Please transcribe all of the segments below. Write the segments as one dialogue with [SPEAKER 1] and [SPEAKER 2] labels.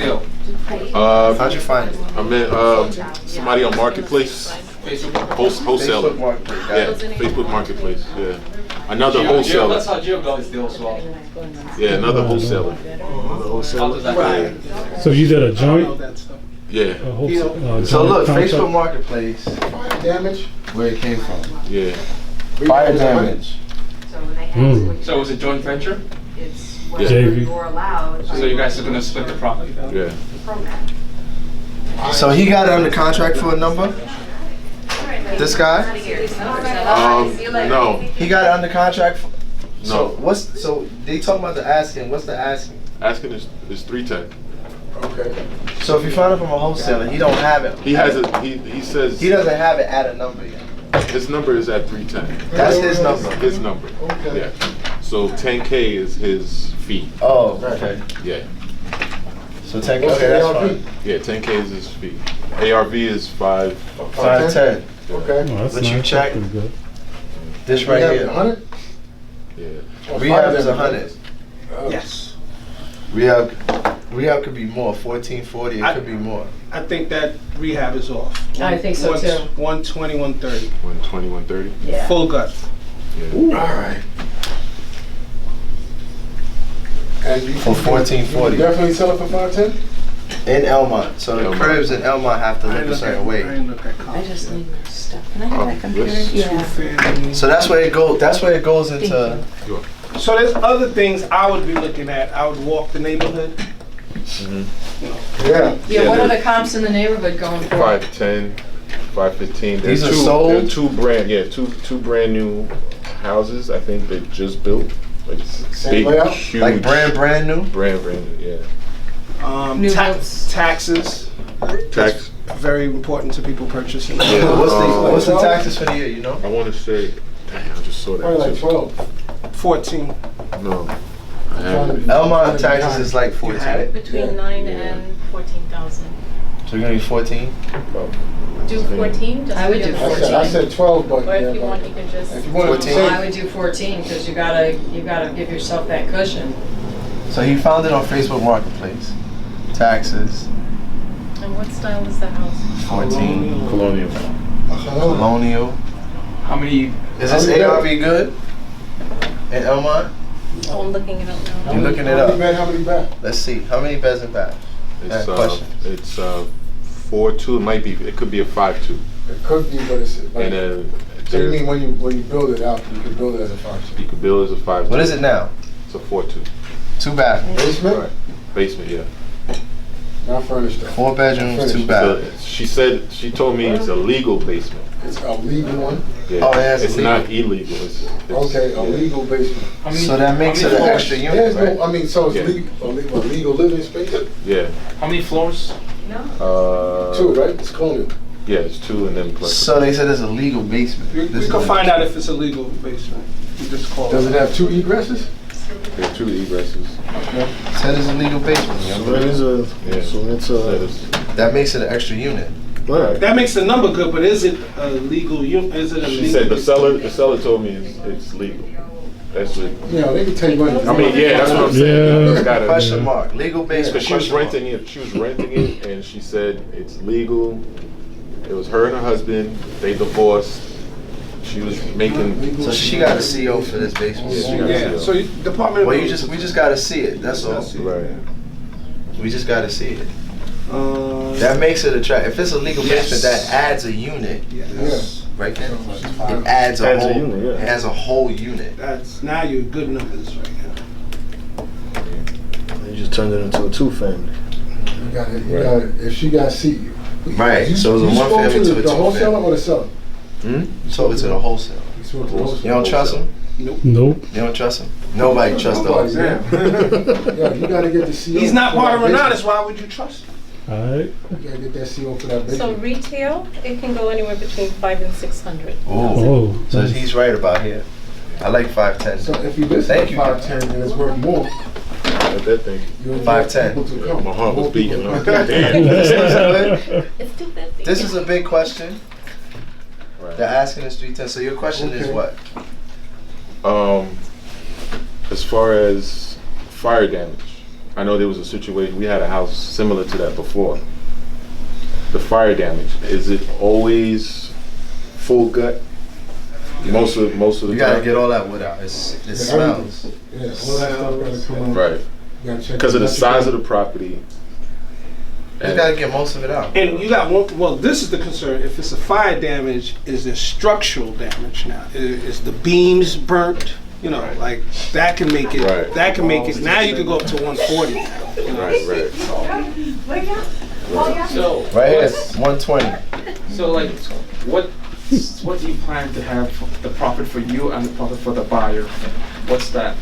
[SPEAKER 1] How'd you find it?
[SPEAKER 2] I met somebody on Marketplace. Wholesaler.
[SPEAKER 1] Facebook Marketplace. Got
[SPEAKER 2] Yeah,
[SPEAKER 1] it.
[SPEAKER 2] Facebook Marketplace. Yeah. Another wholesaler.
[SPEAKER 3] That's how Gio got his deal as well.
[SPEAKER 2] Yeah, another wholesaler.
[SPEAKER 3] How does that go?
[SPEAKER 4] So you did a joint?
[SPEAKER 2] Yeah,
[SPEAKER 4] A wholesale,
[SPEAKER 1] So
[SPEAKER 4] joint
[SPEAKER 1] look,
[SPEAKER 4] contract?
[SPEAKER 1] Facebook Marketplace,
[SPEAKER 5] Fire damage.
[SPEAKER 1] where it came from.
[SPEAKER 2] yeah.
[SPEAKER 1] Fire damage.
[SPEAKER 3] So it was a joint venture?
[SPEAKER 6] It's
[SPEAKER 2] Yeah.
[SPEAKER 6] whether
[SPEAKER 4] JV.
[SPEAKER 6] you're allowed.
[SPEAKER 3] So you guys are gonna split the profit?
[SPEAKER 2] Yeah.
[SPEAKER 6] Program.
[SPEAKER 1] So he got it under contract for a number? This guy?
[SPEAKER 2] No,
[SPEAKER 1] He got it under contract for,
[SPEAKER 2] no.
[SPEAKER 1] so they talking about the asking, what's the asking?
[SPEAKER 2] Asking is 310.
[SPEAKER 5] Okay.
[SPEAKER 1] So if you find it from a wholesaler, he don't have it.
[SPEAKER 2] He has a, he says
[SPEAKER 1] He doesn't have it at a number yet.
[SPEAKER 2] his number is at 310.
[SPEAKER 1] That's his number.
[SPEAKER 2] His number.
[SPEAKER 5] Okay.
[SPEAKER 2] Yeah. So 10K is his fee.
[SPEAKER 1] Oh, okay.
[SPEAKER 2] Yeah.
[SPEAKER 1] So 10,
[SPEAKER 5] What's
[SPEAKER 1] okay,
[SPEAKER 5] the
[SPEAKER 1] that's
[SPEAKER 5] ARV?
[SPEAKER 1] fine.
[SPEAKER 2] Yeah, 10K is his fee. ARV is 5.
[SPEAKER 1] 510.
[SPEAKER 5] Okay.
[SPEAKER 4] Oh, that's
[SPEAKER 1] But you
[SPEAKER 4] nice.
[SPEAKER 1] check-
[SPEAKER 4] That's pretty good.
[SPEAKER 1] This right
[SPEAKER 5] Rehab
[SPEAKER 1] here.
[SPEAKER 5] 100?
[SPEAKER 2] Yeah.
[SPEAKER 1] Rehab is 100.
[SPEAKER 7] Yes.
[SPEAKER 1] Rehab could be more, 1440, it could be more.
[SPEAKER 7] I think that rehab is off.
[SPEAKER 8] I think so, too.
[SPEAKER 7] 120, 130.
[SPEAKER 2] 120, 130.
[SPEAKER 8] Yeah.
[SPEAKER 7] Full gut.
[SPEAKER 2] Yeah.
[SPEAKER 1] Alright.
[SPEAKER 5] And you
[SPEAKER 1] For 1440.
[SPEAKER 5] you definitely sell it for 510?
[SPEAKER 1] In Elmont. So the
[SPEAKER 2] Elmont.
[SPEAKER 1] cribs in Elmont have to look a certain
[SPEAKER 7] I
[SPEAKER 1] way.
[SPEAKER 7] didn't look at
[SPEAKER 8] I
[SPEAKER 7] comps.
[SPEAKER 8] just need my stuff. Can I have that computer?
[SPEAKER 2] this-
[SPEAKER 8] Yeah.
[SPEAKER 7] Two-family.
[SPEAKER 1] So that's where it goes. That's where it goes
[SPEAKER 8] Thank
[SPEAKER 1] into.
[SPEAKER 8] you.
[SPEAKER 7] So there's other things I would be looking at. I would walk the neighborhood.
[SPEAKER 5] Yeah.
[SPEAKER 8] Yeah, what are the comps in the neighborhood going for?
[SPEAKER 2] 510, 515.
[SPEAKER 1] These are sold?
[SPEAKER 2] They're two brand new houses. I think they just built. Like
[SPEAKER 5] Same
[SPEAKER 2] big,
[SPEAKER 5] layout?
[SPEAKER 2] huge,
[SPEAKER 1] Like brand new.
[SPEAKER 2] brand new. Yeah.
[SPEAKER 8] New builds.
[SPEAKER 7] Taxes.
[SPEAKER 2] Tax.
[SPEAKER 7] Very important to people purchasing.
[SPEAKER 2] Yeah.
[SPEAKER 1] What's the taxes for the year? You know.
[SPEAKER 2] I want to say. Damn, I just saw that.
[SPEAKER 5] Probably like
[SPEAKER 2] too.
[SPEAKER 5] 12.
[SPEAKER 7] 14.
[SPEAKER 2] No. I haven't.
[SPEAKER 1] Elmont taxes is like 14.
[SPEAKER 9] Between 9 and 14,000.
[SPEAKER 1] So you're gonna be 14.
[SPEAKER 9] Do 14? Just
[SPEAKER 8] I would
[SPEAKER 9] for
[SPEAKER 8] do
[SPEAKER 9] the-
[SPEAKER 8] 14.
[SPEAKER 5] I said 12, but
[SPEAKER 9] Or if
[SPEAKER 5] yeah,
[SPEAKER 9] you
[SPEAKER 5] but
[SPEAKER 9] want, you can just.
[SPEAKER 5] if you want to
[SPEAKER 1] 14.
[SPEAKER 8] Well, I
[SPEAKER 5] say,
[SPEAKER 8] would do 14 because you gotta give yourself that cushion.
[SPEAKER 1] So he found it on Facebook Marketplace. Taxes
[SPEAKER 9] And what style is the house?
[SPEAKER 1] 14.
[SPEAKER 2] Colonial.
[SPEAKER 1] Colonial.
[SPEAKER 3] How many?
[SPEAKER 1] Is this ARV good? In Elmont?
[SPEAKER 9] Oh, I'm looking it up now.
[SPEAKER 1] You're looking it
[SPEAKER 5] how many
[SPEAKER 1] up.
[SPEAKER 5] bed, how many bath?
[SPEAKER 1] Let's see. How many beds and baths?
[SPEAKER 2] It's
[SPEAKER 1] question.
[SPEAKER 2] it's 4.2. It might be. It could be a 5.2.
[SPEAKER 5] It could be, but it's like,
[SPEAKER 2] And then
[SPEAKER 5] so you
[SPEAKER 2] there-
[SPEAKER 5] mean when you build it out, you can build it as a function.
[SPEAKER 2] you could build as a 5.2.
[SPEAKER 1] What is it now?
[SPEAKER 2] It's a 4.2.
[SPEAKER 1] 2 bathrooms.
[SPEAKER 5] Basement?
[SPEAKER 2] Right. Basement, yeah.
[SPEAKER 5] Not furnished though.
[SPEAKER 1] 4 bedrooms, 2
[SPEAKER 5] Finished.
[SPEAKER 1] bathrooms.
[SPEAKER 2] She told me it's a legal basement.
[SPEAKER 5] It's a legal one?
[SPEAKER 2] Yeah.
[SPEAKER 1] Oh, yeah, it's
[SPEAKER 2] it's
[SPEAKER 1] legal.
[SPEAKER 2] not illegal. It's
[SPEAKER 5] Okay, a
[SPEAKER 2] yeah.
[SPEAKER 5] legal basement.
[SPEAKER 3] How many?
[SPEAKER 1] So that makes
[SPEAKER 3] how
[SPEAKER 1] it
[SPEAKER 3] many
[SPEAKER 1] an
[SPEAKER 3] floors?
[SPEAKER 1] extra
[SPEAKER 5] There's
[SPEAKER 1] unit,
[SPEAKER 5] no,
[SPEAKER 1] right?
[SPEAKER 5] I mean, so it's
[SPEAKER 2] Yeah.
[SPEAKER 5] legal, a legal living space?
[SPEAKER 2] Yeah.
[SPEAKER 3] How many floors?
[SPEAKER 9] No.
[SPEAKER 5] 2, right? It's colonial.
[SPEAKER 2] Yeah, it's 2 and then plus.
[SPEAKER 1] So they said it's a legal basement.
[SPEAKER 7] We
[SPEAKER 1] This
[SPEAKER 7] can
[SPEAKER 1] is
[SPEAKER 7] find out if it's a legal basement. You just call
[SPEAKER 5] Does it have 2 egresses?
[SPEAKER 2] There are 2 egresses.
[SPEAKER 1] Said it's a legal basement.
[SPEAKER 10] So
[SPEAKER 1] Yo.
[SPEAKER 10] it is a,
[SPEAKER 2] Yeah.
[SPEAKER 10] so it's
[SPEAKER 2] That
[SPEAKER 10] a,
[SPEAKER 2] is-
[SPEAKER 1] That makes it an extra unit.
[SPEAKER 10] alright.
[SPEAKER 7] That makes the number good, but is it a legal Is it a
[SPEAKER 2] She
[SPEAKER 7] legal?
[SPEAKER 2] said the seller told me it's legal. That's legal.
[SPEAKER 5] You know, they can take money.
[SPEAKER 2] I mean, yeah, that's what I'm saying.
[SPEAKER 4] Yeah.
[SPEAKER 2] It's gotta-
[SPEAKER 1] Question mark. Legal basement.
[SPEAKER 2] Because she was
[SPEAKER 1] question mark.
[SPEAKER 2] renting it. She was renting it, and she said it's legal. It was her and her husband. They divorced. She was making.
[SPEAKER 1] So she got a CO for this basement.
[SPEAKER 2] Yeah, she got
[SPEAKER 7] Yeah,
[SPEAKER 2] a
[SPEAKER 7] so
[SPEAKER 2] CO.
[SPEAKER 7] Department of.
[SPEAKER 1] Well, we just gotta see it. That's all.
[SPEAKER 2] Right.
[SPEAKER 1] We just gotta see it.
[SPEAKER 7] Uh,
[SPEAKER 1] That makes it attractive. If it's a legal
[SPEAKER 7] Yes.
[SPEAKER 1] basement, that adds a unit,
[SPEAKER 7] yes.
[SPEAKER 1] right there. It adds a
[SPEAKER 10] Adds a
[SPEAKER 1] whole.
[SPEAKER 10] unit, yeah.
[SPEAKER 1] It has a whole unit.
[SPEAKER 7] That's now you're good numbers right now.
[SPEAKER 10] You just turned it into a 2-family.
[SPEAKER 5] You got it, you got it. If she got seat.
[SPEAKER 1] Right, so it's a
[SPEAKER 5] you
[SPEAKER 1] one
[SPEAKER 5] spoke
[SPEAKER 1] family to a
[SPEAKER 5] the
[SPEAKER 1] two
[SPEAKER 5] wholesaler
[SPEAKER 1] family.
[SPEAKER 5] or the seller?
[SPEAKER 1] Hmm? So it's to the wholesale.
[SPEAKER 5] You spoke to the wholesaler.
[SPEAKER 1] You don't trust him?
[SPEAKER 4] Nope.
[SPEAKER 1] You don't trust him? Nobody trusts the
[SPEAKER 5] Nobody,
[SPEAKER 1] wholesale.
[SPEAKER 5] yeah. Yeah, you gotta get the CO.
[SPEAKER 7] He's not
[SPEAKER 5] for
[SPEAKER 7] part of
[SPEAKER 5] that
[SPEAKER 7] Renatus.
[SPEAKER 5] basement.
[SPEAKER 7] Why would you trust him?
[SPEAKER 4] Alright.
[SPEAKER 5] You gotta get that CO for that
[SPEAKER 9] So
[SPEAKER 5] basement.
[SPEAKER 9] retail, it can go anywhere between 5 and 600.
[SPEAKER 1] Oh,
[SPEAKER 4] Oh.
[SPEAKER 1] so he's right about here. I like 510.
[SPEAKER 5] So if you list
[SPEAKER 1] Thank
[SPEAKER 5] at
[SPEAKER 1] you.
[SPEAKER 5] 510 and it's worth more,
[SPEAKER 2] At that thing.
[SPEAKER 5] you'll get
[SPEAKER 1] 510.
[SPEAKER 5] people to come.
[SPEAKER 2] My heart was
[SPEAKER 5] More people
[SPEAKER 2] beating.
[SPEAKER 5] to
[SPEAKER 2] Like,
[SPEAKER 5] come.
[SPEAKER 2] damn.
[SPEAKER 9] It's 250.
[SPEAKER 1] This is a big question.
[SPEAKER 2] Right.
[SPEAKER 1] They're asking us 310. So your question is
[SPEAKER 5] Okay.
[SPEAKER 1] what?
[SPEAKER 2] As far as fire damage, I know there was a situation, we had a house similar to that before. The fire damage, is it always full gut? Most of the
[SPEAKER 1] You gotta
[SPEAKER 2] time?
[SPEAKER 1] get all that wood out. It smells.
[SPEAKER 5] Yeah, all that stuff gotta come out.
[SPEAKER 2] Right,
[SPEAKER 5] You gotta check
[SPEAKER 2] because of the
[SPEAKER 5] electrical.
[SPEAKER 2] size of the property.
[SPEAKER 1] You gotta get most of it out.
[SPEAKER 7] And you got one, well, this is the concern. If it's a fire damage, is there structural damage now? Is the beams burnt? You know, like that can make it,
[SPEAKER 2] Right.
[SPEAKER 7] that can make it, now you can go up to 140 now. You know?
[SPEAKER 2] Right.
[SPEAKER 3] So
[SPEAKER 1] Right here,
[SPEAKER 3] what's-
[SPEAKER 1] 120.
[SPEAKER 3] So like, what do you plan to have the profit for you and the profit for the buyer? What's that?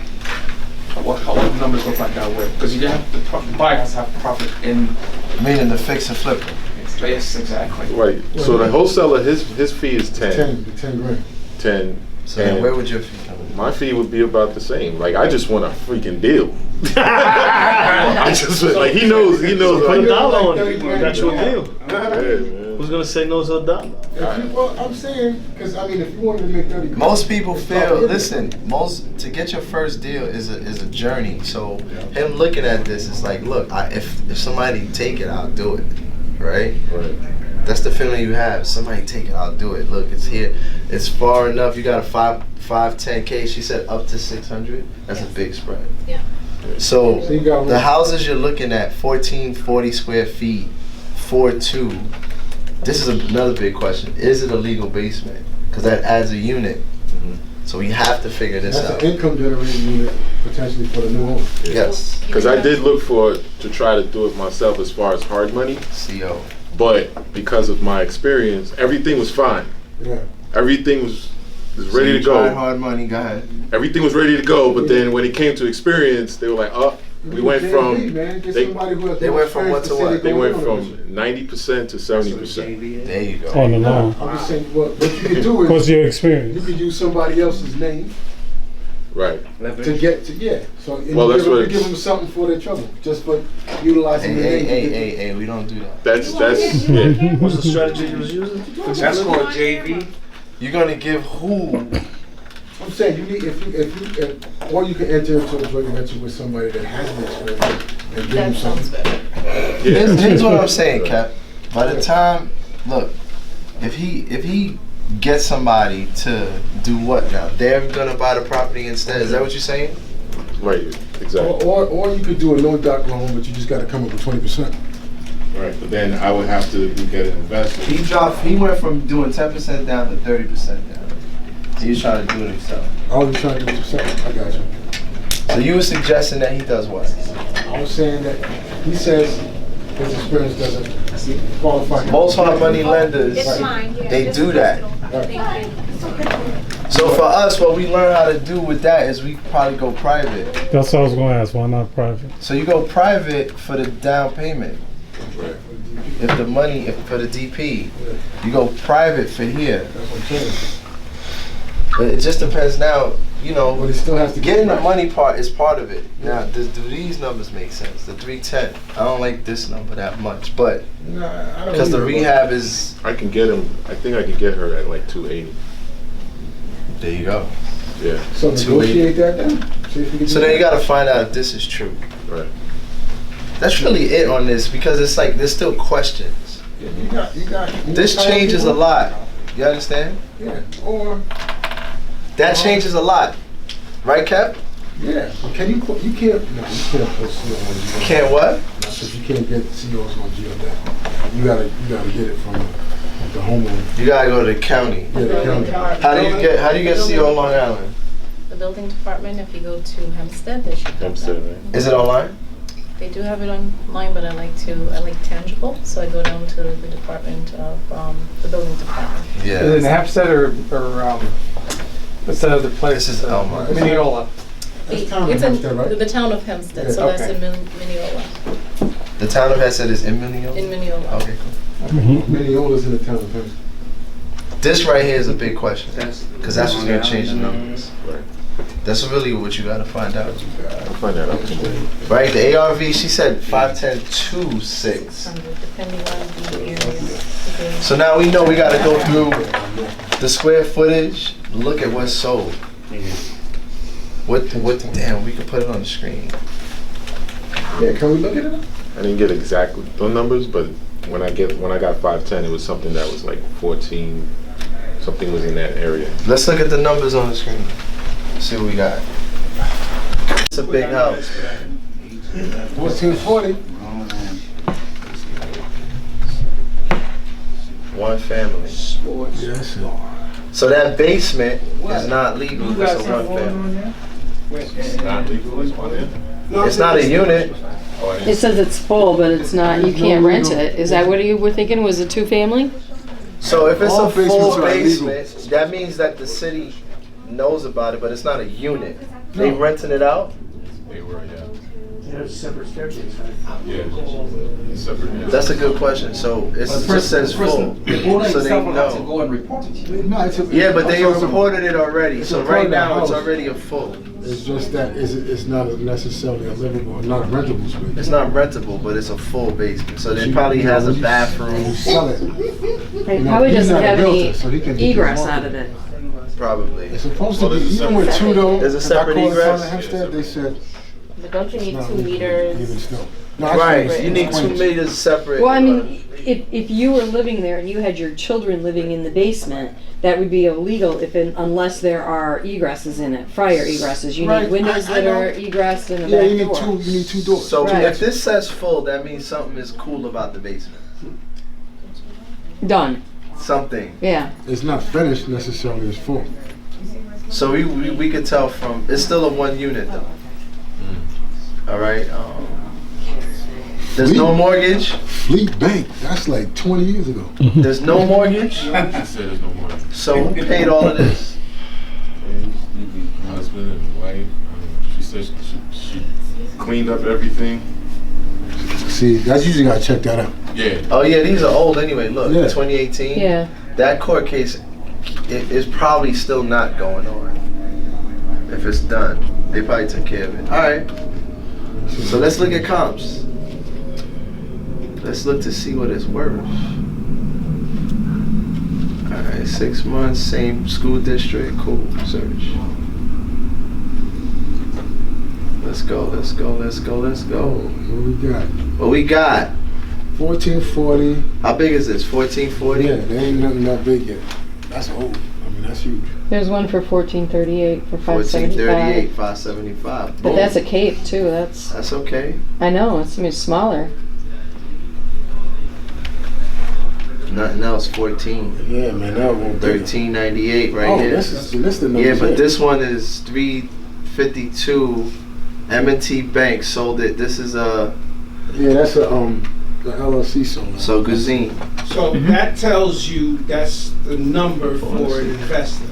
[SPEAKER 3] How the numbers look like that way? Because you have the buyer has to have profit in.
[SPEAKER 1] Meaning the fix and flip.
[SPEAKER 3] Yes, exactly.
[SPEAKER 2] Right, so the wholesaler, his fee is
[SPEAKER 5] 10 grand.
[SPEAKER 2] 10.
[SPEAKER 1] So then where would your fee come in?
[SPEAKER 2] My fee would be about the same. Like, I just want a freaking deal. I just, like, he knows,
[SPEAKER 10] Put
[SPEAKER 2] like,
[SPEAKER 10] a dollar on
[SPEAKER 5] Yeah.
[SPEAKER 10] it. Got you a deal.
[SPEAKER 2] yeah, man.
[SPEAKER 10] Who's gonna say no to a dollar?
[SPEAKER 5] Well, I'm saying, because I mean, if you wanted to make 30 grand.
[SPEAKER 1] Most people
[SPEAKER 5] it's
[SPEAKER 1] feel,
[SPEAKER 5] probably
[SPEAKER 1] listen, to get your first deal is a journey. So him looking at this is like, look, if somebody take it, I'll do it, right?
[SPEAKER 2] Right.
[SPEAKER 1] That's the feeling you have. Somebody take it, I'll do it. Look, it's here. It's far enough. You got a 10K. She said up to 600. That's a big spread.
[SPEAKER 9] Yeah.
[SPEAKER 1] So
[SPEAKER 5] So you got
[SPEAKER 1] the houses you're looking at, 1440 square feet, 4.2. This is another big question. Is it a legal basement? Because that adds a unit. So we have to figure this
[SPEAKER 5] That's
[SPEAKER 1] out.
[SPEAKER 5] an income generating unit potentially for the new owner.
[SPEAKER 1] Yes.
[SPEAKER 2] Because I did look to try to do it myself as far as hard money,
[SPEAKER 1] CO.
[SPEAKER 2] but because of my experience, everything was fine.
[SPEAKER 5] Yeah.
[SPEAKER 2] Everything was ready to
[SPEAKER 1] Try
[SPEAKER 2] go.
[SPEAKER 1] hard money. Go ahead.
[SPEAKER 2] Everything was ready to go, but then when it came to experience, they were like, oh, we went from,
[SPEAKER 5] Man, get
[SPEAKER 2] they-
[SPEAKER 5] somebody who has
[SPEAKER 1] they
[SPEAKER 5] no
[SPEAKER 1] went from
[SPEAKER 5] experience
[SPEAKER 1] what to
[SPEAKER 5] say
[SPEAKER 1] what?
[SPEAKER 2] they
[SPEAKER 5] going
[SPEAKER 2] went
[SPEAKER 5] on with it.
[SPEAKER 2] from 90% to 70%.
[SPEAKER 1] There you go.
[SPEAKER 4] On the
[SPEAKER 5] Nah,
[SPEAKER 4] loan.
[SPEAKER 5] I'm just saying, what you can do
[SPEAKER 4] What's
[SPEAKER 5] is
[SPEAKER 4] your
[SPEAKER 5] you
[SPEAKER 4] experience?
[SPEAKER 5] could use somebody else's name
[SPEAKER 2] Right.
[SPEAKER 5] to get to, yeah. So and
[SPEAKER 2] Well,
[SPEAKER 5] you,
[SPEAKER 2] that's
[SPEAKER 5] give,
[SPEAKER 2] what
[SPEAKER 5] you give them something for their trouble, just for utilizing the name.
[SPEAKER 1] Hey, we don't do that.
[SPEAKER 2] That's yeah.
[SPEAKER 10] What's the strategy you was using?
[SPEAKER 3] That's called JV.
[SPEAKER 1] You're gonna give who?
[SPEAKER 5] I'm saying you need if or you can enter into a joint venture with somebody that has an experience and give them
[SPEAKER 9] That sounds
[SPEAKER 5] something.
[SPEAKER 9] better.
[SPEAKER 1] Here's what I'm saying, Cap. By the time, look, if he gets somebody to do what now? They're gonna buy the property instead. Is that what you're saying?
[SPEAKER 2] Right. Exactly.
[SPEAKER 5] Or you could do a no doc loan, but you just got to come up with 20%.
[SPEAKER 2] Right. But then I would have to get an investor.
[SPEAKER 1] He went from doing 10% down to 30% down. He's trying to do it himself.
[SPEAKER 5] Oh, you're trying to do it yourself. I got you.
[SPEAKER 1] So you were suggesting that he does what?
[SPEAKER 5] I was saying that he says his experience doesn't qualify him.
[SPEAKER 1] Most hard money lenders,
[SPEAKER 9] It's fine, yeah.
[SPEAKER 1] they
[SPEAKER 9] Just
[SPEAKER 1] do that.
[SPEAKER 9] Thank you.
[SPEAKER 1] So for us, what we learn how to do with that is we probably go private.
[SPEAKER 4] That's what I was going to ask. Why not private?
[SPEAKER 1] So you go private for the down payment.
[SPEAKER 2] Right.
[SPEAKER 1] If the money, if for the DP, you go private for here.
[SPEAKER 5] That's what I'm saying.
[SPEAKER 1] But it just depends now, you
[SPEAKER 5] But
[SPEAKER 1] know,
[SPEAKER 5] he still has to
[SPEAKER 1] getting the
[SPEAKER 5] get
[SPEAKER 1] money part is part of it. Now, do these numbers make sense? The 310, I don't like this number that much, but
[SPEAKER 5] Nah, I don't
[SPEAKER 1] because the
[SPEAKER 5] either.
[SPEAKER 1] rehab is,
[SPEAKER 2] I can get him. I think I can get her at like 280.
[SPEAKER 1] there you go.
[SPEAKER 2] Yeah.
[SPEAKER 5] So negotiate that then. See if we can
[SPEAKER 1] So
[SPEAKER 5] do
[SPEAKER 1] then you
[SPEAKER 5] that.
[SPEAKER 1] gotta find out if this is true.
[SPEAKER 2] Right.
[SPEAKER 1] That's really it on this because it's like there's still questions.
[SPEAKER 5] Yeah, you got.
[SPEAKER 1] This changes a lot. You understand?
[SPEAKER 5] Yeah. Or
[SPEAKER 1] That changes a lot, right, Cap?
[SPEAKER 5] yeah. But can you? You can't. No, you can't put CO on Geo.
[SPEAKER 1] Can't what?
[SPEAKER 5] Because you can't get COs on Geodeck. You gotta get it from the homeowner.
[SPEAKER 1] You gotta go to the county.
[SPEAKER 5] Yeah, the county.
[SPEAKER 1] How do you get CO on Long Island?
[SPEAKER 9] The building department, if you go to Hempstead, they should have
[SPEAKER 2] Hempstead,
[SPEAKER 9] that.
[SPEAKER 2] right?
[SPEAKER 1] Is it online?
[SPEAKER 9] They do have it online, but I like tangible, so I go down to the department of, the building department.
[SPEAKER 7] Is it
[SPEAKER 1] Yeah.
[SPEAKER 7] in Hempstead or what's that other place?
[SPEAKER 1] This is Elmont.
[SPEAKER 7] Mineola.
[SPEAKER 5] That's town of
[SPEAKER 9] It's in
[SPEAKER 5] Hempstead, right?
[SPEAKER 9] the town of Hempstead, so
[SPEAKER 5] Yeah,
[SPEAKER 9] that's
[SPEAKER 5] okay.
[SPEAKER 9] in Mineola,
[SPEAKER 1] The town of Hempstead is in Mineola?
[SPEAKER 9] in Mineola.
[SPEAKER 1] Okay, cool.
[SPEAKER 5] Mineola's in the town of Hempstead.
[SPEAKER 1] This right here is a big question, because that's what's gonna change the numbers.
[SPEAKER 2] Right.
[SPEAKER 1] That's really what you gotta find out.
[SPEAKER 2] I'll find that out tomorrow.
[SPEAKER 1] Right, the ARV, she said 51026.
[SPEAKER 9] 600, depending on the area.
[SPEAKER 1] So now we know we gotta go through the square footage, look at what's sold. What, damn, we can put it on the screen.
[SPEAKER 5] Yeah, can we look at it?
[SPEAKER 2] I didn't get exactly the numbers, but when I got 510, it was something that was like 14. Something was in that area.
[SPEAKER 1] Let's look at the numbers on the screen. See what we got. It's a big house.
[SPEAKER 5] 1440.
[SPEAKER 1] One family.
[SPEAKER 5] Yes.
[SPEAKER 1] So that basement is not legal if it's a one family.
[SPEAKER 2] It's not legal. It's on there.
[SPEAKER 1] It's not a unit.
[SPEAKER 2] Oh, it
[SPEAKER 8] It
[SPEAKER 2] is.
[SPEAKER 8] says it's full, but it's not, you can't rent it. Is that what you were thinking, was it two-family?
[SPEAKER 1] So if it's
[SPEAKER 5] All
[SPEAKER 1] a full
[SPEAKER 5] basements are illegal.
[SPEAKER 1] basement, that means that the city knows about it, but it's not a unit. They renting it out?
[SPEAKER 2] They were, yeah.
[SPEAKER 6] There's a separate staircase,
[SPEAKER 2] Yeah. It's separate. Yeah.
[SPEAKER 1] That's a good question. So it just says full.
[SPEAKER 6] The owner
[SPEAKER 1] So they
[SPEAKER 6] himself will have to
[SPEAKER 1] know.
[SPEAKER 6] go and report it to you.
[SPEAKER 5] No, it's a,
[SPEAKER 1] Yeah, but they
[SPEAKER 5] also
[SPEAKER 1] reported it already.
[SPEAKER 5] it's
[SPEAKER 1] So
[SPEAKER 5] a
[SPEAKER 1] right
[SPEAKER 5] private
[SPEAKER 1] now it's
[SPEAKER 5] house.
[SPEAKER 1] already a full.
[SPEAKER 5] It's just that it's not necessarily a livable, not a rentable space.
[SPEAKER 1] It's not rentable, but it's a full basement. So it
[SPEAKER 5] You-
[SPEAKER 1] probably
[SPEAKER 5] you know,
[SPEAKER 1] has a
[SPEAKER 5] when you
[SPEAKER 1] bathroom.
[SPEAKER 5] sell it.
[SPEAKER 8] It
[SPEAKER 5] know,
[SPEAKER 8] probably
[SPEAKER 5] he's
[SPEAKER 8] doesn't
[SPEAKER 5] not a
[SPEAKER 8] have any
[SPEAKER 5] realtor, so he can do
[SPEAKER 8] egress
[SPEAKER 5] marketing.
[SPEAKER 8] out of it.
[SPEAKER 1] Probably.
[SPEAKER 5] It's supposed to
[SPEAKER 2] Well,
[SPEAKER 5] be,
[SPEAKER 2] there's a
[SPEAKER 5] even with
[SPEAKER 2] separate-
[SPEAKER 5] two though.
[SPEAKER 1] There's a
[SPEAKER 5] if I
[SPEAKER 1] separate
[SPEAKER 5] called
[SPEAKER 1] egress?
[SPEAKER 5] Southern Hempstead, they said
[SPEAKER 9] But don't you
[SPEAKER 5] it's
[SPEAKER 9] need
[SPEAKER 5] not
[SPEAKER 9] 2
[SPEAKER 5] legal,
[SPEAKER 9] meters?
[SPEAKER 5] even still. No, that's
[SPEAKER 1] Right.
[SPEAKER 5] what
[SPEAKER 1] You
[SPEAKER 5] it's
[SPEAKER 1] need 2
[SPEAKER 5] claims.
[SPEAKER 1] meters separate.
[SPEAKER 8] Well, I mean, if you were living there and you had your children living in the basement, that would be illegal unless there are egresses in it, fire egresses. You
[SPEAKER 5] Right,
[SPEAKER 8] need windows
[SPEAKER 5] I
[SPEAKER 8] that
[SPEAKER 5] know.
[SPEAKER 8] are egressed and a
[SPEAKER 5] Yeah,
[SPEAKER 8] back
[SPEAKER 5] you
[SPEAKER 8] door.
[SPEAKER 5] need two doors.
[SPEAKER 1] So
[SPEAKER 8] Right.
[SPEAKER 1] if this says full, that means something is cool about the basement.
[SPEAKER 8] Done,
[SPEAKER 1] Something.
[SPEAKER 8] yeah.
[SPEAKER 5] It's not finished necessarily, it's full.
[SPEAKER 1] So we could tell from, it's still a one unit though. All right. There's no mortgage.
[SPEAKER 5] Fleet Bank, that's like 20 years ago.
[SPEAKER 1] There's no mortgage.
[SPEAKER 2] She said there's no more.
[SPEAKER 1] So who paid all of this?
[SPEAKER 2] Husband and wife. She said she cleaned up everything.
[SPEAKER 5] See, that's usually gotta check that out.
[SPEAKER 2] Yeah.
[SPEAKER 1] Oh yeah, these are old anyway. Look,
[SPEAKER 5] Yeah.
[SPEAKER 1] 2018.
[SPEAKER 8] Yeah.
[SPEAKER 1] That court case is probably still not going on. If it's done, they probably took care of it. All right. So let's look at comps. Let's look to see what it's worth. All right, 6 months, same school district. Cool. Search. Let's go. Let's go. Let's go. Let's go.
[SPEAKER 5] What we got?
[SPEAKER 1] What we got?
[SPEAKER 5] 1440.
[SPEAKER 1] How big is this? 1440.
[SPEAKER 5] Yeah, they ain't nothing that big yet. That's old. I mean, that's huge.
[SPEAKER 8] There's one for 1438 for
[SPEAKER 1] 1438,
[SPEAKER 8] 575.
[SPEAKER 1] 575.
[SPEAKER 8] But
[SPEAKER 1] Boom.
[SPEAKER 8] that's a cape too. That's
[SPEAKER 1] okay.
[SPEAKER 8] I know. It's smaller.
[SPEAKER 1] Nothing else. 14.
[SPEAKER 5] Yeah, man, that won't
[SPEAKER 1] 1398 right
[SPEAKER 5] oh,
[SPEAKER 1] here.
[SPEAKER 5] this is the numbers.
[SPEAKER 1] Yeah, but
[SPEAKER 5] here.
[SPEAKER 1] this one is 352. M&T Bank sold it. This is a
[SPEAKER 5] Yeah, that's the LLC sold.
[SPEAKER 1] so Guzine.
[SPEAKER 7] So that tells you that's the number for an investor.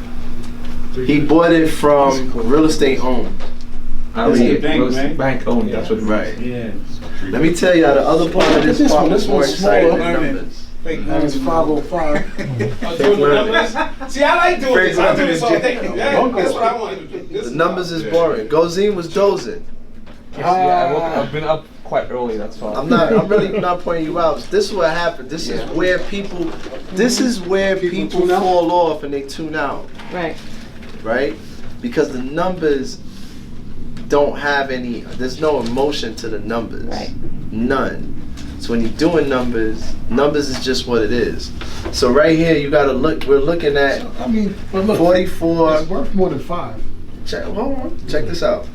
[SPEAKER 1] He bought it from real estate owned.
[SPEAKER 3] I don't see it.
[SPEAKER 6] Bank,
[SPEAKER 3] Bank,
[SPEAKER 6] man.
[SPEAKER 3] bank owned, that's what it
[SPEAKER 1] Right.
[SPEAKER 6] Yeah.
[SPEAKER 1] Let me tell y'all, the other part of this
[SPEAKER 5] This
[SPEAKER 1] part
[SPEAKER 5] one-
[SPEAKER 1] was
[SPEAKER 5] this
[SPEAKER 1] more
[SPEAKER 5] one's
[SPEAKER 1] exciting
[SPEAKER 5] smaller.
[SPEAKER 1] than numbers.
[SPEAKER 5] And it's 505.
[SPEAKER 7] Doing the numbers? See, I like doing this. I do this all day. Yeah, that's what I want to do. This
[SPEAKER 1] The
[SPEAKER 7] is-
[SPEAKER 1] numbers is boring. Gozine was dozing.
[SPEAKER 3] I've been up quite early, that's all.
[SPEAKER 1] I'm really not pointing you out. This is what happened. This is where people
[SPEAKER 5] People tune out?
[SPEAKER 1] fall off and they tune out.
[SPEAKER 8] Right.
[SPEAKER 1] Right? Because the numbers don't have there's no emotion to the numbers.
[SPEAKER 8] Right.
[SPEAKER 1] None. So when you're doing numbers is just what it is. So right here, you gotta look, we're looking at
[SPEAKER 5] I mean, but look,
[SPEAKER 1] 44.
[SPEAKER 5] it's worth more than 5.
[SPEAKER 1] Hold on, check this out.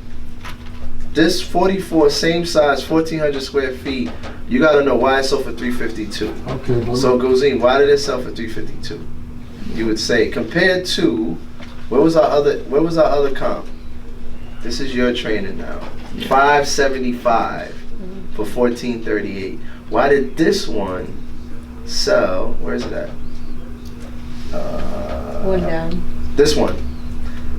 [SPEAKER 1] This 44, same size, 1,400 square feet. You gotta know why it sold for 352.
[SPEAKER 5] Okay, but
[SPEAKER 1] So
[SPEAKER 5] look,
[SPEAKER 1] Gozine, why did it sell for 352? You would say compared to where was our other comp? This is your training now. 575 for 1438. Why did this one sell? Where is it at?
[SPEAKER 9] One down.
[SPEAKER 1] This one,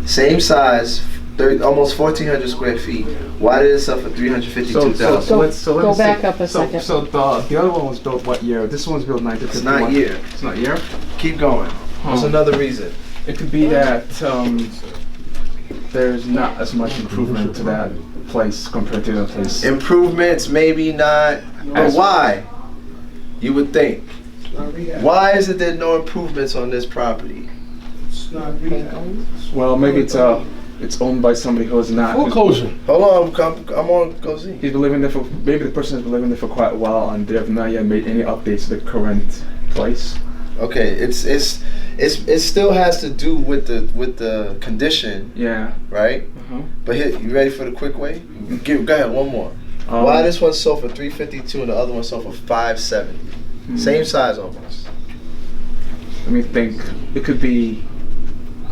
[SPEAKER 1] same size, almost 1,400 square feet. Why did it sell for 352,000?
[SPEAKER 8] Go back up a second.
[SPEAKER 3] So the other one was built what year? This one's built 1951.
[SPEAKER 1] It's not year.
[SPEAKER 3] It's not year?
[SPEAKER 1] Keep going. What's another reason?
[SPEAKER 3] It could be that there's not as much improvement to that place compared to the place.
[SPEAKER 1] Improvements, maybe not. But why? You would think. Why is it there no improvements on this property?
[SPEAKER 7] It's not rehab.
[SPEAKER 3] Well, maybe it's It's owned by somebody who is not.
[SPEAKER 5] Foreclosure.
[SPEAKER 1] Hold on, I'm on Go Z.
[SPEAKER 3] He's been living there for, maybe the person has been living there for quite a while and they have not yet made any updates to the current price.
[SPEAKER 1] Okay, it still has to do with the condition,
[SPEAKER 3] Yeah.
[SPEAKER 1] right?
[SPEAKER 3] Uh-huh.
[SPEAKER 1] But here, you ready for the quick way? Go ahead, one more. Why this one sold for $352 and the other one sold for $570? Same size almost.
[SPEAKER 3] Let me think. It could be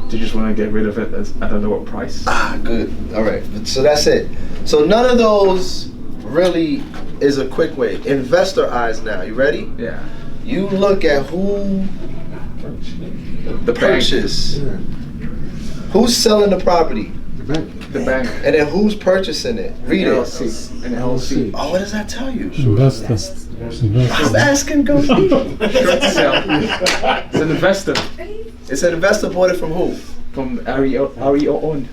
[SPEAKER 3] they just want to get rid of it at a lower price.
[SPEAKER 1] Ah, good. All right. So that's it. So none of those really is a quick way. Investor eyes now. You ready?
[SPEAKER 3] Yeah.
[SPEAKER 1] You look at who
[SPEAKER 3] The
[SPEAKER 1] purchased.
[SPEAKER 5] Yeah.
[SPEAKER 1] Who's selling the property?
[SPEAKER 5] The bank.
[SPEAKER 3] The bank.
[SPEAKER 1] And then who's purchasing it? Read it.
[SPEAKER 3] LLC. An LLC.
[SPEAKER 1] Oh, what does that tell you?
[SPEAKER 4] Investors.
[SPEAKER 1] I'm asking Go Z.
[SPEAKER 3] Short sale. It's an investor
[SPEAKER 1] It's an investor bought it from who?
[SPEAKER 3] from REO owned.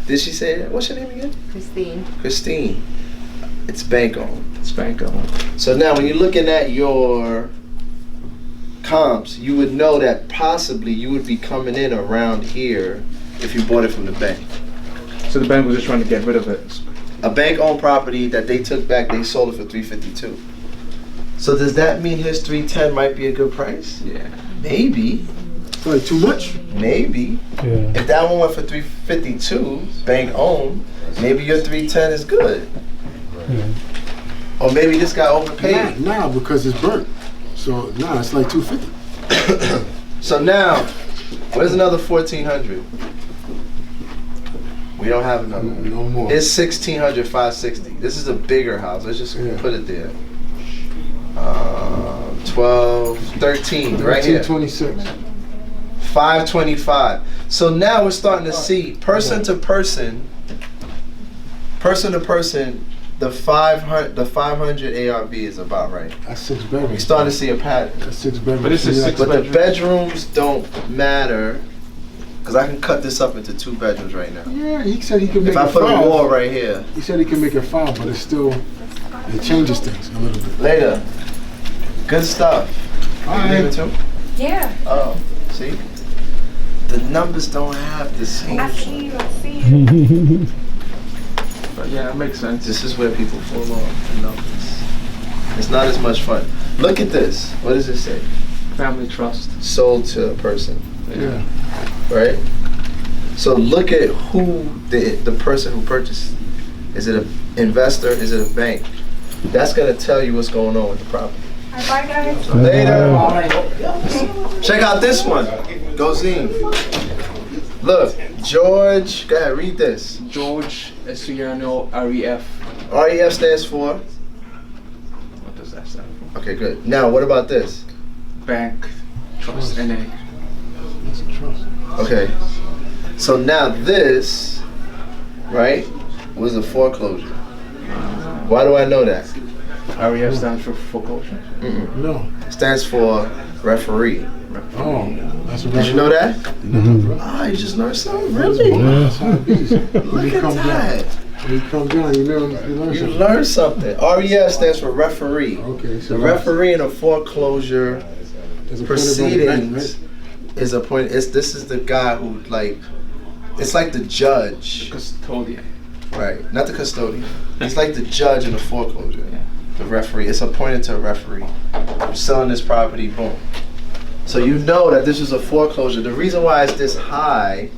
[SPEAKER 1] Did she say it? What's your name again?
[SPEAKER 8] Christine.
[SPEAKER 1] Christine. It's bank owned.
[SPEAKER 3] It's bank owned.
[SPEAKER 1] So now when you're looking at your comps, you would know that possibly you would be coming in around here if you bought it from the bank.
[SPEAKER 3] So the bank was just trying to get rid of it.
[SPEAKER 1] A bank owned property that they took back, they sold it for $352. So does that mean his $310 might be a good price?
[SPEAKER 3] Yeah.
[SPEAKER 1] Maybe.
[SPEAKER 5] Like too much?
[SPEAKER 1] Maybe.
[SPEAKER 4] Yeah.
[SPEAKER 1] If that one went for $352, bank owned, maybe your $310 is good.
[SPEAKER 4] Yeah.
[SPEAKER 1] Or maybe this guy overpaid.
[SPEAKER 5] Nah, because it's burnt. So it's like $250.
[SPEAKER 1] So now, where's another $1,400? We don't have another one.
[SPEAKER 5] No more.
[SPEAKER 1] It's $1,600, $560. This is a bigger house. Let's just
[SPEAKER 5] Yeah.
[SPEAKER 1] put it there. 12, 13, right here.
[SPEAKER 5] 1326.
[SPEAKER 1] 525. So now we're starting to see person to person, the 500 ARV is about right.
[SPEAKER 5] That's 6 bedrooms.
[SPEAKER 1] We're starting to see a pattern.
[SPEAKER 5] That's 6 bedrooms.
[SPEAKER 3] But this is
[SPEAKER 5] Yeah,
[SPEAKER 3] 6
[SPEAKER 1] But the
[SPEAKER 3] bedroom.
[SPEAKER 1] bedrooms don't matter, because I can cut this up into 2 bedrooms right now.
[SPEAKER 5] Yeah, he said he could make
[SPEAKER 1] If I
[SPEAKER 5] it
[SPEAKER 1] put
[SPEAKER 5] 5.
[SPEAKER 1] a wall right here.
[SPEAKER 5] He said he can make it 5, but it changes things a little bit.
[SPEAKER 1] Later. Good stuff.
[SPEAKER 5] All
[SPEAKER 1] You leave it
[SPEAKER 5] right.
[SPEAKER 1] too?
[SPEAKER 11] Yeah.
[SPEAKER 1] Oh, see? The numbers don't have the same.
[SPEAKER 11] I see you.
[SPEAKER 3] But yeah, it makes sense.
[SPEAKER 1] This is where people fall off the numbers. It's not as much fun. Look at this. What does it say?
[SPEAKER 3] Family trust.
[SPEAKER 1] Sold to a person,
[SPEAKER 5] Yeah.
[SPEAKER 1] right? So look at who the person who purchased. Is it an investor? Is it a bank? That's gonna tell you what's going on with the property.
[SPEAKER 11] Bye, guys.
[SPEAKER 1] Later. Check out this one. Go Z. Look, George. Go ahead, read this.
[SPEAKER 3] George Estudiano REF.
[SPEAKER 1] REF stands for.
[SPEAKER 3] What does that stand for?
[SPEAKER 1] Okay, good. Now, what about this?
[SPEAKER 3] Bank Trust NA.
[SPEAKER 5] That's a trust.
[SPEAKER 1] Okay. So now this, right, was a foreclosure. Why do I know that?
[SPEAKER 3] REF stands for foreclosure.
[SPEAKER 1] Mm-mm.
[SPEAKER 5] No.
[SPEAKER 1] Stands for referee.
[SPEAKER 5] Oh, that's a
[SPEAKER 1] Did you know that?
[SPEAKER 4] Mhm.
[SPEAKER 1] Ah, you just learned something? Really?
[SPEAKER 5] That's how it is.
[SPEAKER 1] Look
[SPEAKER 5] When you
[SPEAKER 1] at
[SPEAKER 5] come
[SPEAKER 1] that.
[SPEAKER 5] down, when you come down, you learn
[SPEAKER 1] You
[SPEAKER 5] something.
[SPEAKER 1] learned something. REF stands for referee.
[SPEAKER 5] Okay, so
[SPEAKER 1] The referee in a foreclosure
[SPEAKER 5] there's a point about the bank,
[SPEAKER 1] proceedings is a point. This is the guy who, like, it's like the judge,
[SPEAKER 3] Custodian.
[SPEAKER 1] right? Not the custodian. It's like the judge in a foreclosure.
[SPEAKER 3] Yeah.
[SPEAKER 1] The referee. It's appointed to a referee. You're selling this property, boom. So you know that this is a foreclosure. The reason why it's this high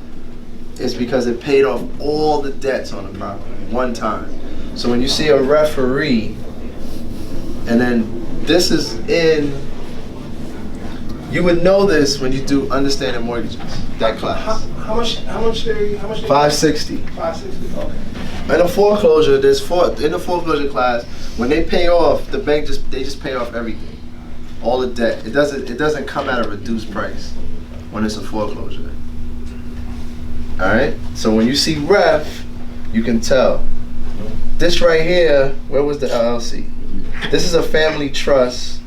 [SPEAKER 1] is because it paid off all the debts on the property one time. So when you see a referee, and then this is in, you would know this when you do understanding mortgages, that class.
[SPEAKER 7] How much?
[SPEAKER 1] 560.
[SPEAKER 7] 560. Okay.
[SPEAKER 1] In a foreclosure, in the foreclosure class, when they pay off, the bank they just pay off everything. All the debt. It doesn't come at a reduced price when it's a foreclosure. Alright? So when you see ref, you can tell. This right here, where was the LLC? This is a family trust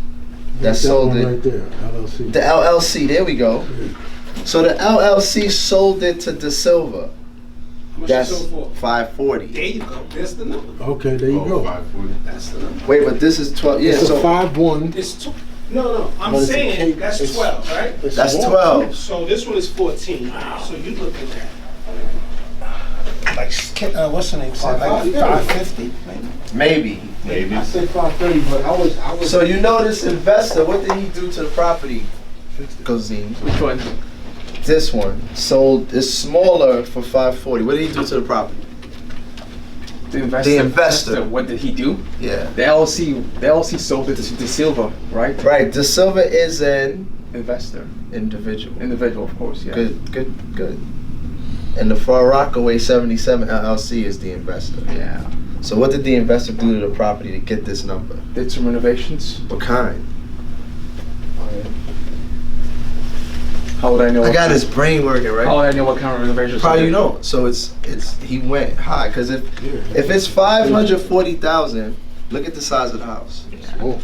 [SPEAKER 1] that sold
[SPEAKER 5] one
[SPEAKER 1] it.
[SPEAKER 5] right there, LLC.
[SPEAKER 1] The LLC, there we go. So the LLC sold it to De Silva.
[SPEAKER 7] How much
[SPEAKER 1] That's
[SPEAKER 7] you sold for?
[SPEAKER 1] 540.
[SPEAKER 7] There you go. That's the number.
[SPEAKER 5] Okay, there you go.
[SPEAKER 7] That's the number.
[SPEAKER 1] Wait, but this is 12. Yeah,
[SPEAKER 5] It's a
[SPEAKER 1] so
[SPEAKER 5] 5-1.
[SPEAKER 7] It's no. I'm
[SPEAKER 5] But it's a
[SPEAKER 7] saying
[SPEAKER 5] cake.
[SPEAKER 7] that's
[SPEAKER 5] It's-
[SPEAKER 7] 12, right?
[SPEAKER 5] It's
[SPEAKER 1] that's
[SPEAKER 5] one.
[SPEAKER 1] 12.
[SPEAKER 7] So this one is 14. So you looking at What's the name? Said like 550, maybe.
[SPEAKER 1] Maybe.
[SPEAKER 5] I said 530, but I was.
[SPEAKER 1] So you know this investor, what did he do to the property, Gozine?
[SPEAKER 3] Which one?
[SPEAKER 1] This one sold, it's smaller for 540. What did he do to the property?
[SPEAKER 3] The investor.
[SPEAKER 1] The investor.
[SPEAKER 3] What did he do?
[SPEAKER 1] Yeah.
[SPEAKER 3] The LLC sold it to De Silva, right?
[SPEAKER 1] Right, De Silva is an
[SPEAKER 3] Investor.
[SPEAKER 1] individual.
[SPEAKER 3] Individual, of course, yeah.
[SPEAKER 1] Good. And the Far Rockaway 77 LLC is the investor.
[SPEAKER 3] Yeah.
[SPEAKER 1] So what did the investor do to the property to get this number?
[SPEAKER 3] Did some renovations.
[SPEAKER 1] What kind?
[SPEAKER 3] How would I know?
[SPEAKER 1] I got his brain working, right?
[SPEAKER 3] How would I know what kind of renovations?
[SPEAKER 1] Probably
[SPEAKER 3] he
[SPEAKER 1] you
[SPEAKER 3] did?
[SPEAKER 1] don't. So it's he went high because if it's 540,000, look at the size of the house.
[SPEAKER 3] Yeah.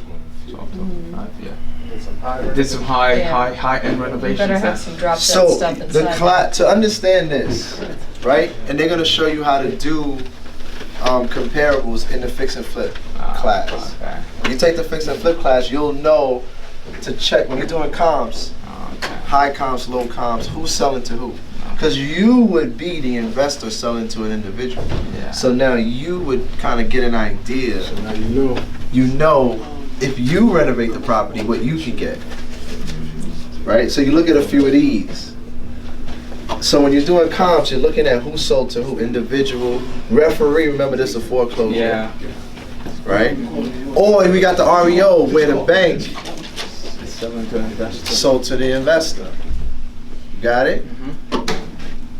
[SPEAKER 3] Did some high end renovations.
[SPEAKER 9] Better have
[SPEAKER 3] there.
[SPEAKER 9] some drop dead
[SPEAKER 1] So
[SPEAKER 9] stuff inside.
[SPEAKER 1] to understand this, right? And they're gonna show you how to do comparables in the fix and flip class.
[SPEAKER 3] Okay.
[SPEAKER 1] When you take the fix and flip class, you'll know to check when you're doing comps,
[SPEAKER 3] Okay.
[SPEAKER 1] high comps, low comps, who's selling to who. Because you would be the investor selling to an individual.
[SPEAKER 3] Yeah.
[SPEAKER 1] So now you would kind of get an idea.
[SPEAKER 5] Now you know.
[SPEAKER 1] You know if you renovate the property, what you can get. Right? So you look at a few of these. So when you're doing comps, you're looking at who sold to who, individual, referee, remember this is a foreclosure.
[SPEAKER 3] Yeah.
[SPEAKER 1] Right? Or we got the REO where the bank
[SPEAKER 3] Selling to investors.
[SPEAKER 1] sold to the investor. You got it?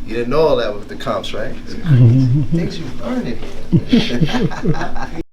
[SPEAKER 1] You didn't know all that with the comps, right? Things you learn in here.